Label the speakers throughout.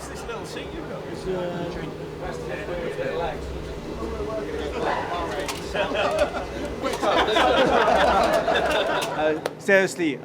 Speaker 1: What's this little seat you've got?
Speaker 2: Seriously,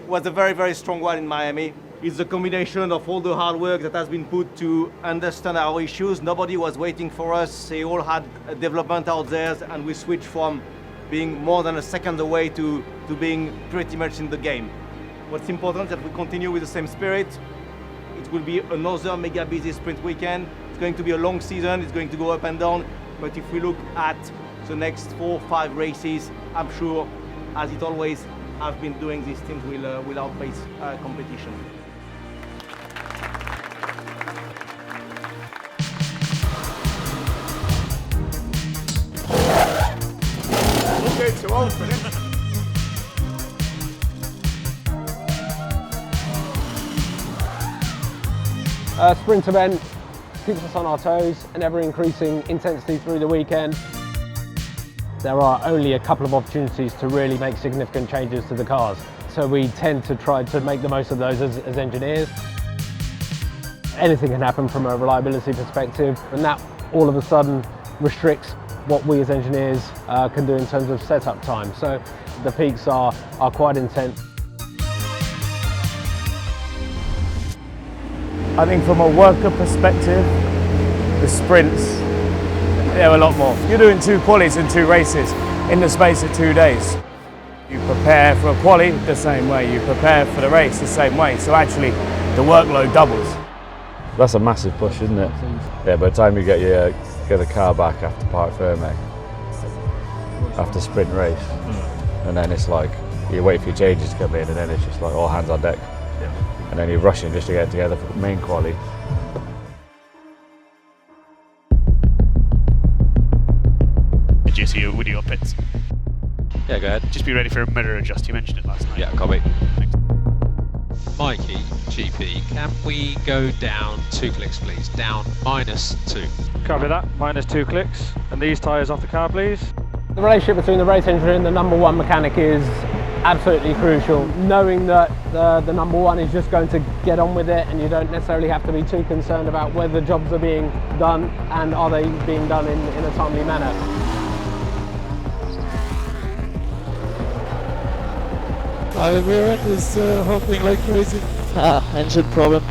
Speaker 2: was a very, very strong one in Miami. It's a combination of all the hard work that has been put to understand our issues. Nobody was waiting for us. They all had a development out there, and we switched from being more than a second away to being pretty much in the game. What's important is that we continue with the same spirit. It will be another mega busy sprint weekend. It's going to be a long season. It's going to go up and down. But if we look at the next 4 or 5 races, I'm sure, as it always have been doing, these teams will outpace competition.
Speaker 3: Okay, too old for him.
Speaker 4: Sprint event keeps us on our toes, an ever-increasing intensity through the weekend. There are only a couple of opportunities to really make significant changes to the cars, so we tend to try to make the most of those as engineers. Anything can happen from a reliability perspective, and that all of a sudden restricts what we as engineers can do in terms of setup time. So the peaks are quite intense.
Speaker 5: I think from a worker perspective, the sprints, they're a lot more. You're doing 2 qualies and 2 races in the space of 2 days. You prepare for a quali the same way, you prepare for the race the same way, so actually the workload doubles.
Speaker 6: That's a massive push, isn't it? Yeah, by the time you get the car back after Parc Fermé, after sprint race, and then it's like, you wait for your changes to come in, and then it's just like all hands on deck. And then you're rushing just to get together for the main quali.
Speaker 1: Did you see Woody or pits?
Speaker 7: Yeah, go ahead.
Speaker 1: Just be ready for a mirror adjust. You mentioned it last night.
Speaker 7: Yeah, copy.
Speaker 1: Thanks.
Speaker 8: Mikey, GP, can we go down 2 clicks, please? Down -2.
Speaker 9: Copy that, -2 clicks. And these tyres off the car, please.
Speaker 4: The relationship between the race engineer and the number 1 mechanic is absolutely crucial. Knowing that the number 1 is just going to get on with it, and you don't necessarily have to be too concerned about whether the jobs are being done and are they being done in a timely manner.
Speaker 10: The rear end is hopping like crazy.
Speaker 11: Engine problem.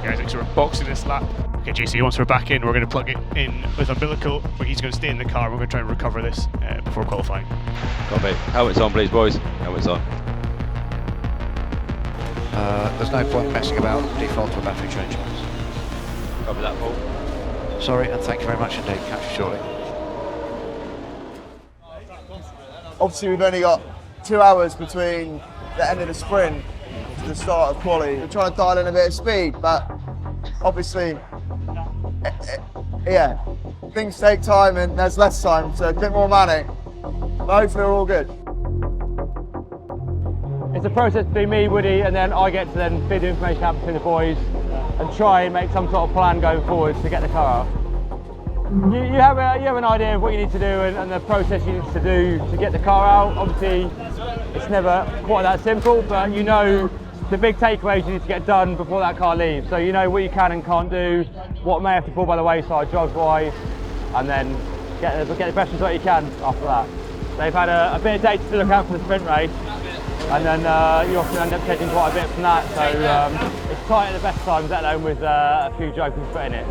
Speaker 1: Isack's sort of boxing this lap. Okay, JC, once we're back in, we're going to plug it in with umbilical, where he's going to stay in the car. We're going to try and recover this before qualifying.
Speaker 7: Copy. Helmets on, please, boys. Helmets on.
Speaker 12: There's no point messing about. Default to a battery change.
Speaker 7: Copy that, Paul.
Speaker 12: Sorry, and thank you very much indeed. Catch you shortly.
Speaker 3: Obviously, we've only got 2 hours between the end of the sprint to the start of quali. We're trying to dial in a bit of speed, but obviously, yeah, things take time and there's less time, so a bit more money. But hopefully we're all good.
Speaker 4: It's a process between me, Woody, and then I get to then feed the information out between the boys and try and make some sort of plan going forward to get the car out. You have an idea of what you need to do and the process you need to do to get the car out. Obviously, it's never quite that simple, but you know the big takeaways you need to get done before that car leaves. So you know what you can and can't do, what may have to fall by the wayside jobs-wise, and then get the best result you can after that. They've had a bit of data to look out for the sprint race, and then you often end up taking quite a bit from that. So it's tight at the best times, let alone with a few jokers put in it.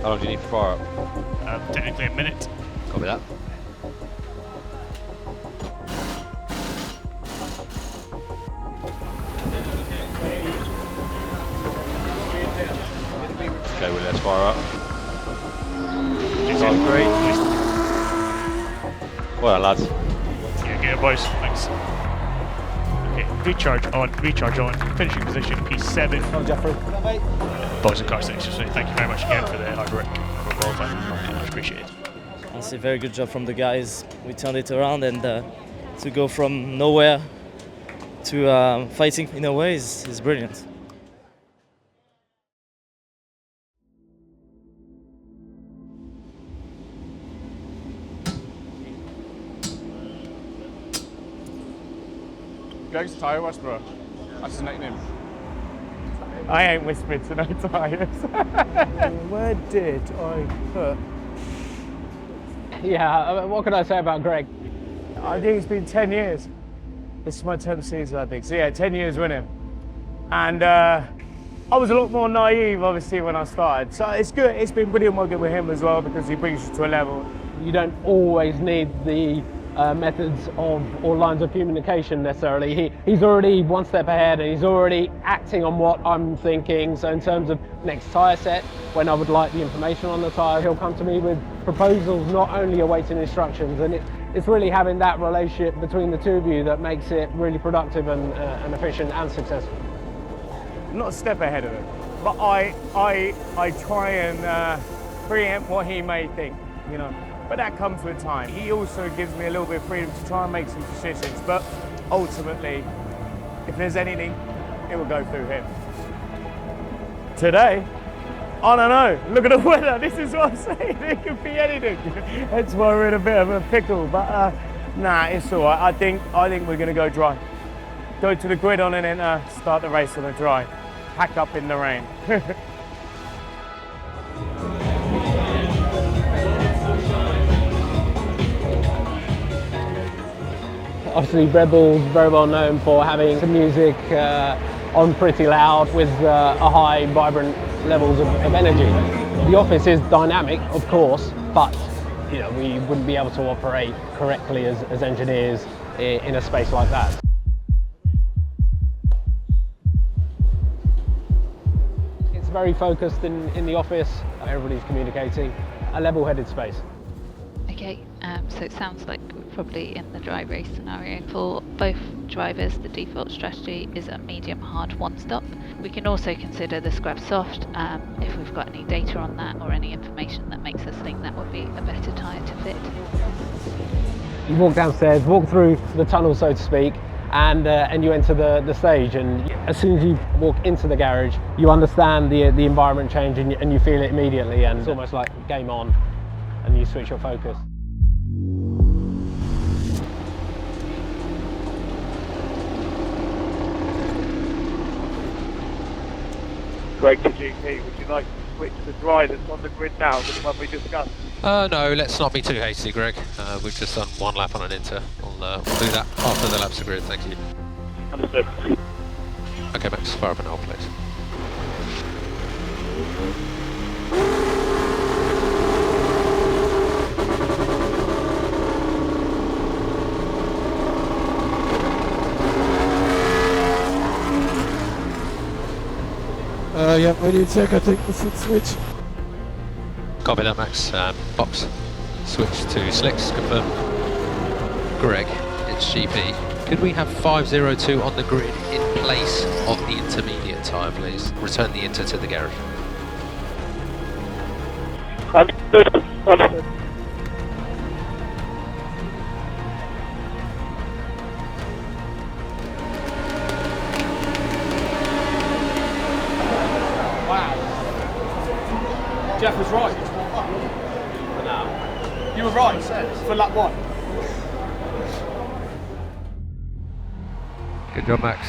Speaker 7: How long do you need for fire up?
Speaker 1: Technically a minute.
Speaker 7: Copy that. Okay, well, let's fire up.
Speaker 1: Sounds great.
Speaker 7: Well done, lads.
Speaker 1: Yeah, get it, boys. Thanks. Okay, recharge on, finishing position, P7.
Speaker 2: Oh, Jeffrey.
Speaker 1: Boys and car station, so thank you very much again for the hard work for qualifying. Much appreciated.
Speaker 11: Honestly, very good job from the guys. We turned it around, and to go from nowhere to fighting in a way is brilliant.
Speaker 5: Greg's Tyre, Westborough. That's his nickname. I ain't whispered to no tyres. Where did I put?
Speaker 4: Yeah, what can I say about Greg?
Speaker 5: I think it's been 10 years. This is my 10th season, I think. So yeah, 10 years with him. And I was a lot more naive, obviously, when I started. So it's good. It's been brilliant working with him as well because he brings you to a level.
Speaker 4: You don't always need the methods of or lines of communication necessarily. He's already one step ahead and he's already acting on what I'm thinking. So in terms of next tyre set, when I would like the information on the tyre, he'll come to me with proposals, not only awaiting instructions. And it's really having that relationship between the two of you that makes it really productive and efficient and successful.
Speaker 5: Not a step ahead of him, but I try and preempt what he may think, you know. But that comes with time. He also gives me a little bit of freedom to try and make some decisions, but ultimately, if there's anything, it will go through him. Today, I don't know. Look at the weather. This is what I'm saying. It could be anything. That's why we're in a bit of a pickle. But nah, it's all right. I think we're going to go dry. Go to the grid on and then start the race on a dry. Pack up in the rain.
Speaker 4: Obviously, Red Bull's very well known for having the music on pretty loud with a high, vibrant levels of energy. The office is dynamic, of course, but you know, we wouldn't be able to operate correctly as engineers in a space like that. It's very focused in the office. Everybody's communicating. A level-headed space.
Speaker 13: Okay, so it sounds like we're probably in the dry race scenario. For both drivers, the default strategy is a medium-hard one-stop. We can also consider the scrub soft if we've got any data on that or any information that makes us think that would be a better tyre to fit.
Speaker 4: You walk downstairs, walk through the tunnel, so to speak, and you enter the stage. And as soon as you walk into the garage, you understand the environment change and you feel it immediately. And it's almost like game on, and you switch your focus.
Speaker 5: Greg to GP, would you like to switch the dry that's on the grid now, the one we discussed?
Speaker 8: No, let's not be too hasty, Greg. We've just done one lap on an inter. We'll do that after the laps of grid, thank you.
Speaker 5: Understood.
Speaker 8: Okay, Max, fire up an hold, please.
Speaker 10: Yeah, ready to check. I think we should switch.
Speaker 8: Copy that, Max. Box. Switch to slicks, confirm. Greg, it's GP. Could we have 502 on the grid in place of the intermediate tyre, please? Return the inter to the garage.
Speaker 5: Understood. Understood.
Speaker 9: Jeff was right. For now. You were right for lap one.
Speaker 8: Good job, Max.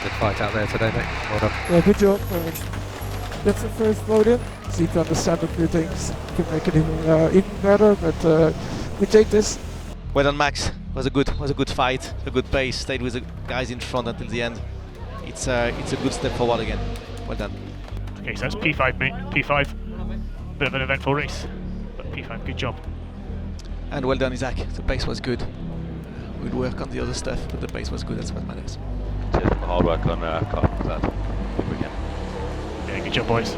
Speaker 8: Good fight out there today, mate. Well done.
Speaker 10: Yeah, good job. That's the first podium. So you can understand a few things. You can make it even better, but we take this.
Speaker 2: Well done, Max. Was a good fight, a good pace. Stayed with the guys in front until the end. It's a good step forward again. Well done.
Speaker 1: Okay, so that's P5, mate. P5. Bit of an eventful race, but P5, good job.
Speaker 2: And well done, Isack. The pace was good. We'll work on the other stuff, but the pace was good. That's what matters.
Speaker 7: Cheers for the hard work on car. Good weekend.
Speaker 1: Yeah, good job, boys.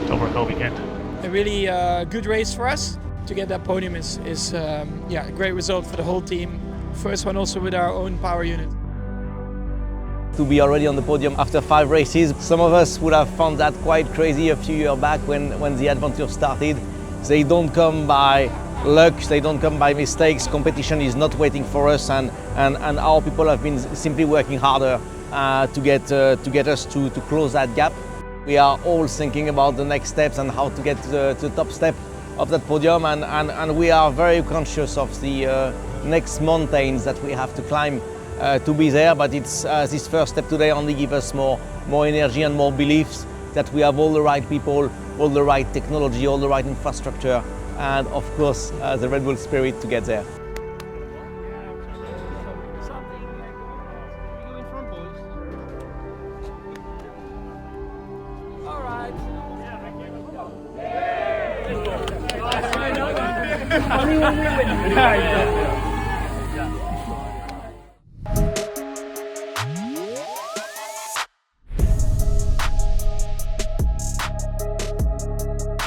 Speaker 1: Don't work all weekend.
Speaker 14: A really good race for us. To get that podium is yeah, a great result for the whole team. First one also with our own power unit.
Speaker 2: To be already on the podium after 5 races. Some of us would have found that quite crazy a few years back when the adventure started. They don't come by luck, they don't come by mistakes. Competition is not waiting for us, and our people have been simply working harder to get us to close that gap. We are all thinking about the next steps and how to get to the top step of that podium, and we are very conscious of the next mountains that we have to climb to be there, but it's this first step today only give us more energy and more beliefs that we have all the right people, all the right technology, all the right infrastructure, and of course the Red Bull spirit to get there.
Speaker 9: All right.